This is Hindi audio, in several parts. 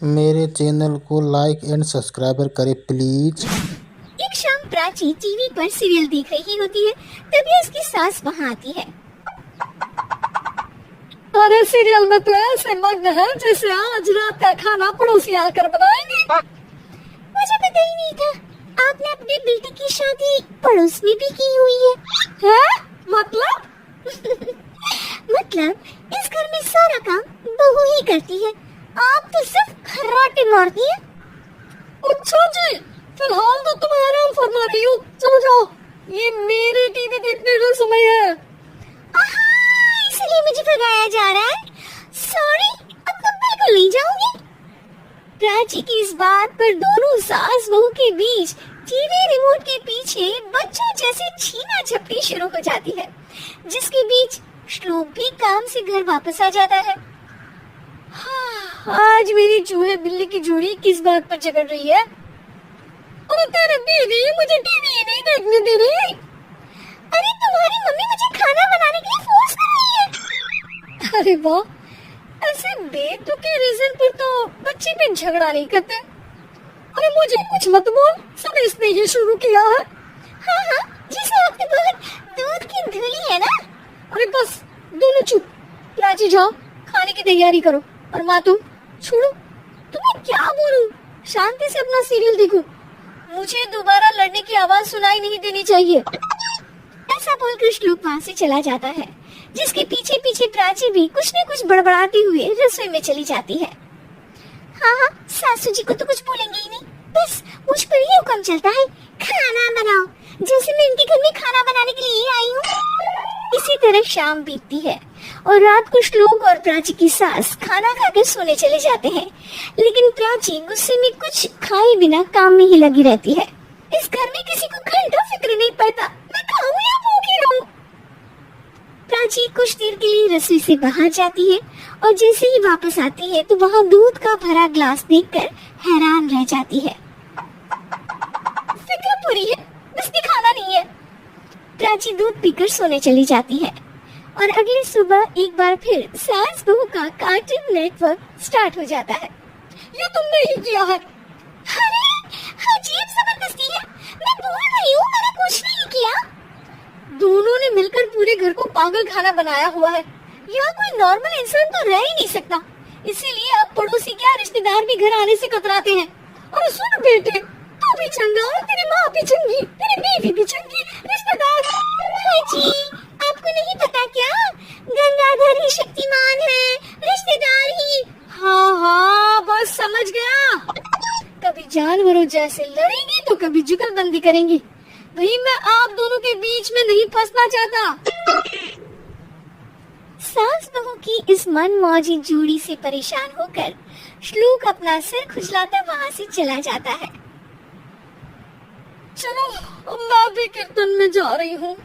मेरे चैनल को लाइक एंड सब्सक्राइब करें प्लीज। एक शाम प्राची टीवी पर सीरियल देख रही होती है, तभी उसकी सास वहाँ आती है। अरे सीरियल में तो ऐसे मग्न है जैसे आज रात का खाना पड़ोसी आकर बनाएंगे। मुझे पता ही नहीं था आपने अपने बेटे की शादी पड़ोस में भी की हुई है। मतलब मतलब इस घर में सारा काम बहू ही करती है, आप तो सिर्फ खर्राटे मारती है। अच्छा जी, फिलहाल तो तुम आराम फरमा रही हो, चलो जाओ, ये मेरे टीवी देखने का समय है। इसलिए मुझे भगाया जा रहा है। सॉरी, अब तो बिल्कुल नहीं जाऊंगी। प्राची की इस बात पर दोनों सास बहू के बीच टीवी रिमोट के पीछे बच्चों जैसे छीना झपटी शुरू हो जाती है, जिसके बीच श्लोक भी काम से घर वापस आ जाता है। आज मेरी चूहे बिल्ली की जोड़ी किस बात पर झगड़ रही है? अरे तेरे बीवी मुझे टीवी ही नहीं देखने दे रही। अरे तुम्हारी मम्मी मुझे खाना बनाने के लिए फोर्स कर रही है। अरे वाह, ऐसे बेतुके रीजन पर तो बच्चे भी झगड़ा नहीं करते। अरे मुझे कुछ मत बोल, सब इसने ही शुरू किया है। हाँ, जिसे आपके बहुत दूध की धुली है ना। अरे बस, दोनों चुप। प्राची जाओ, खाने की तैयारी करो। और माँ तुम छोड़ो, तुम्हें क्या बोलूं, शांति से अपना सीरियल देखो, मुझे दोबारा लड़ने की आवाज सुनाई नहीं देनी चाहिए। ऐसा बोलकर श्लोक वहाँ से चला जाता है, जिसके पीछे पीछे प्राची भी कुछ न कुछ बड़बड़ाती हुए रसोई में चली जाती है। हाँ, सासू जी को तो कुछ बोलेंगे ही नहीं, बस मुझ पर ही हुक्म चलता है, खाना बनाओ, जैसे मैं इनके घर में खाना बनाने के लिए आई हूँ। इसी तरह शाम बीतती है और रात को श्लोक और प्राची की सास खाना खाकर सोने चले जाते हैं, लेकिन प्राची गुस्से में कुछ खाए बिना काम में ही लगी रहती है। इस घर में किसी को घंटा फिक्र नहीं पड़ता, मैं खाऊं या भूखी रहूं। प्राची कुछ देर के लिए रसोई से बाहर जाती है और जैसे ही वापस आती है तो वहाँ दूध का भरा ग्लास देखकर हैरान रह जाती है। फिक्र पूरी है, बस दिखाना नहीं है। प्राची दूध पीकर सोने चली जाती है और अगली सुबह एक बार फिर सास बहू का कार्टून नेटवर्क स्टार्ट हो जाता है। ये तुमने ही किया है। अरे अजीब जबरदस्ती है, मैं बोल रही हूँ मैंने कुछ नहीं किया। दोनों ने मिलकर पूरे घर को पागल खाना बनाया हुआ है। यहाँ कोई नॉर्मल इंसान तो रह ही नहीं सकता, इसीलिए अब पड़ोसी क्या रिश्तेदार भी घर आने से कतराते हैं। और सुन बेटे, तू भी चंगा, तेरी माँ भी चंगी, तेरी बीवी भी चंगी, रिश्तेदार। जी, आपको नहीं पता क्या, गंगाधर ही शक्तिमान है, रिश्तेदार ही। हाँ, बस समझ गया। कभी जानवरों जैसे लड़ेंगी तो कभी जुगलबंदी करेंगी। भाई मैं आप दोनों के बीच में नहीं फंसना चाहता। सास बहू की इस मनमौजी जोड़ी से परेशान होकर श्लोक अपना सिर खुजलाता वहाँ से चला जाता है। चलो, मैं भी कीर्तन में जा रही हूँ।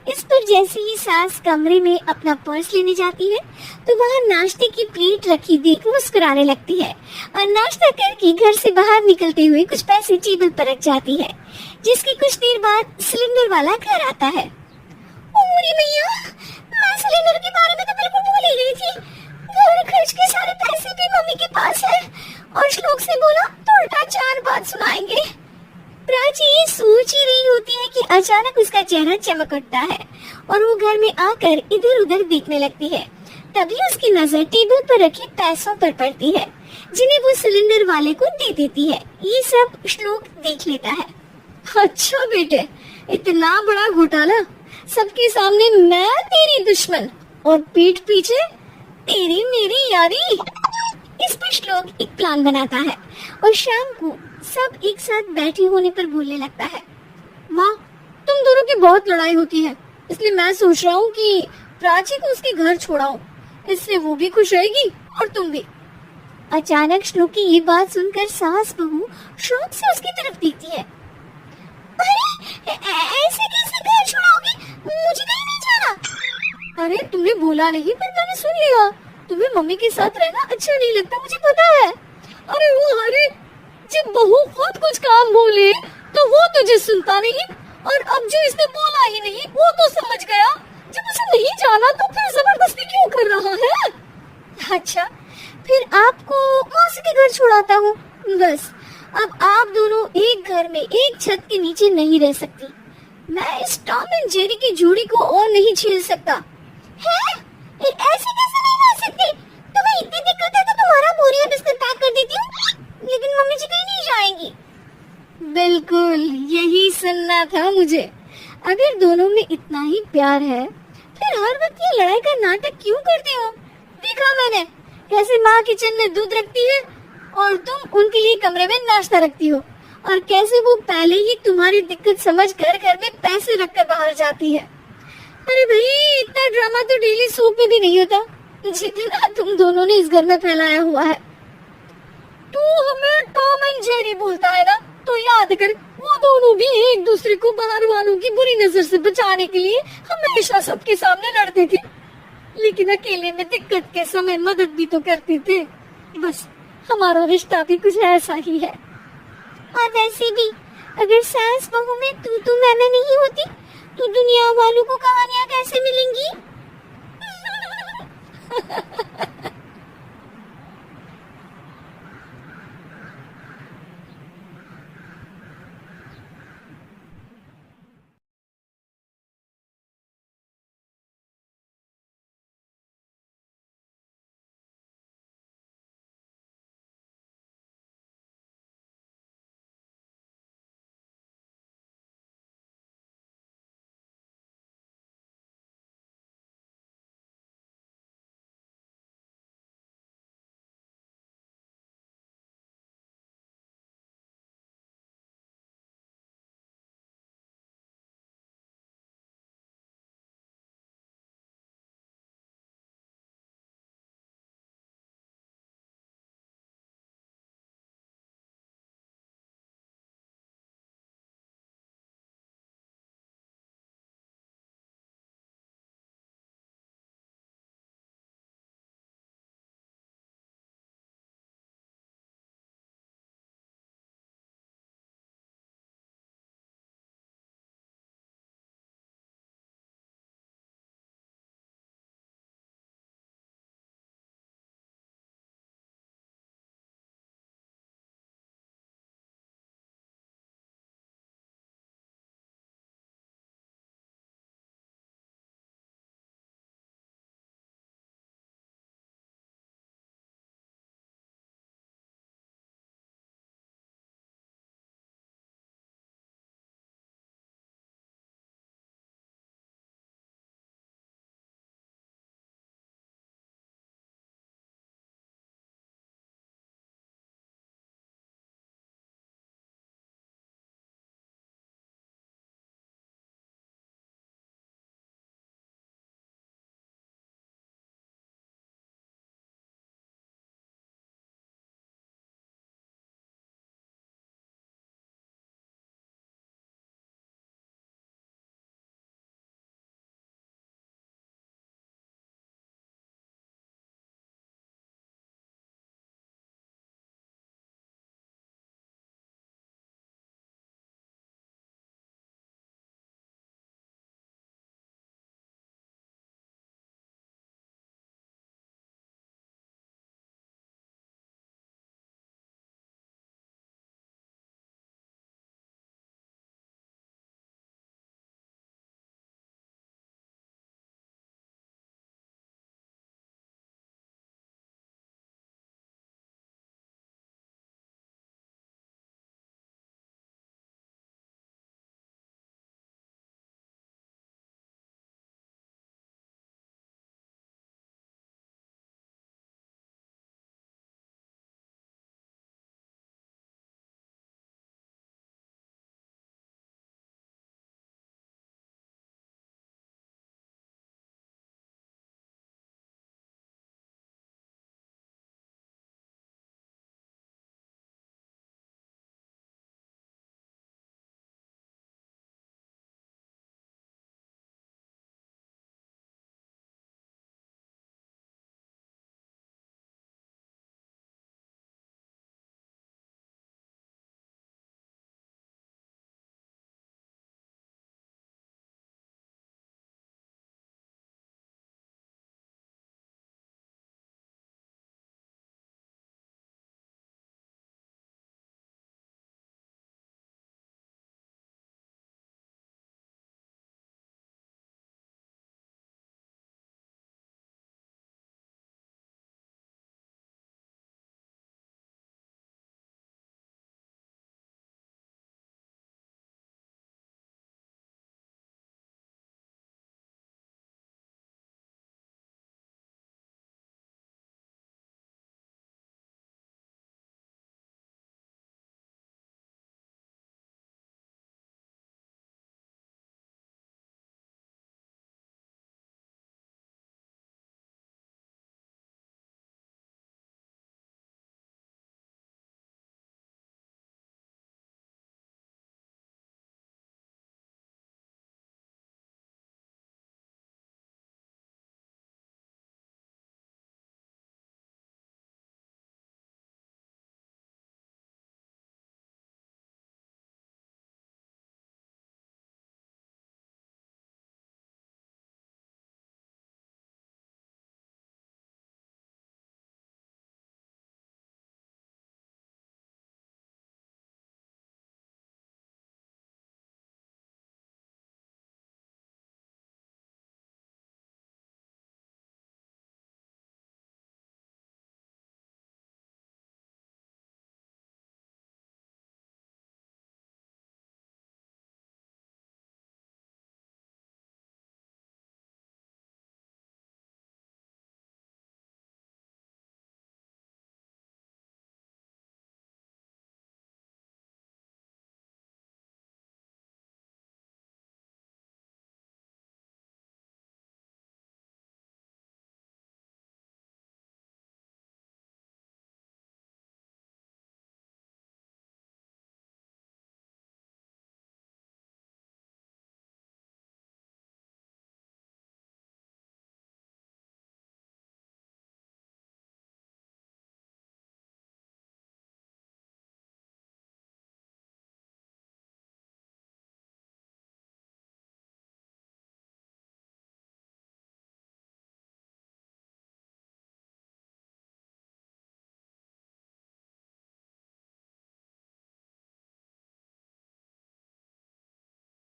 इस पर जैसे ही सास कमरे में अपना पर्स लेने जाती है तो वहाँ नाश्ते की प्लेट रखी देख मुस्कुराने लगती है और नाश्ता करके घर से बाहर निकलते हुए कुछ पैसे टेबल पर रख जाती है, जिसकी कुछ देर बाद सिलेंडर वाला घर आता है। ओरे मैया, मैं सिलेंडर के बारे में तो बिल्कुल भूल ही गई थी। घर खर्च के सारे पैसे भी मम्मी के पास है और श्लोक से बोला तो उल्टा 4 बात सुनाएंगे। प्राची ये सोच ही रही होती है कि अचानक उसका चेहरा चमक उठता है और वो घर में आकर इधर उधर देखने लगती है। तभी उसकी नजर टेबल पर रखे पैसों पर पड़ती है, जिन्हें वो सिलेंडर वाले को दे देती है। ये सब श्लोक देख लेता है। अच्छा बेटे, इतना बड़ा घोटाला, सबके सामने मैं तेरी दुश्मन और पीठ पीछे तेरी मेरी यारी। इस पर श्लोक एक प्लान बनाता है और शाम को सब एक साथ बैठे होने पर बोलने लगता है। माँ, तुम दोनों की बहुत लड़ाई होती है, इसलिए मैं सोच रहा हूँ कि प्राची को उसके घर छोड़ाऊं, इससे वो भी खुश रहेगी और तुम भी। अचानक श्लोक की ये बात सुनकर सास बहू शौक से उसकी तरफ देखती है। अरे ऐसे कैसे घर छोड़ाओगे, मुझे कहीं नहीं जाना। अरे तुमने बोला नहीं, पर मैंने सुन लिया। तुम्हें मम्मी के साथ रहना अच्छा नहीं लगता, मुझे पता है। अरे वो, अरे जब बहू खुद कुछ काम बोले तो वो तुझे सुनता नहीं, और अब जो इसने बोला ही नहीं वो तो समझ गया। जब उसे नहीं जाना तो फिर जबरदस्ती क्यों कर रहा है? अच्छा, फिर आपको मौसी के घर घर छुड़ाता हूँ। बस अब आप दोनों एक घर में एक छत के नीचे नहीं रह सकती। मैं इस टॉम एंड जेरी की जोड़ी को और नहीं झेल सकता। है? ऐसे कैसे नहीं रह सकती? तुम्हें इतनी दिक्कत है तो तुम्हारा बोरिया बिस्तर पैक कर देती हूँ, लेकिन मम्मी जी कहीं नहीं जाएंगी। बिल्कुल यही सुनना था मुझे। अगर दोनों में इतना ही प्यार है फिर हर वक्त ये लड़ाई का नाटक क्यों करते हो? देखा मैंने कैसे माँ किचन में दूध रखती है और तुम उनके लिए कमरे में नाश्ता रखती हो, और कैसे वो पहले ही तुम्हारी दिक्कत समझ घर घर में पैसे रखकर बाहर जाती है। अरे भाई इतना ड्रामा तो डेली सूप में भी नहीं होता जितना तुम दोनों ने इस घर में फैलाया हुआ है। तू हमें टॉम एंड जेरी बोलता है ना, तो याद कर वो दोनों भी एक दूसरे को बाहर वालों की बुरी नजर से बचाने के लिए हमेशा सबके सामने लड़ते थे, लेकिन अकेले में दिक्कत के समय मदद भी तो करते थे। बस हमारा रिश्ता भी कुछ ऐसा ही है। और वैसे भी अगर सास बहू में तू मैं नहीं होती तो दुनिया वालों को कहानियां कैसे मिलेंगी?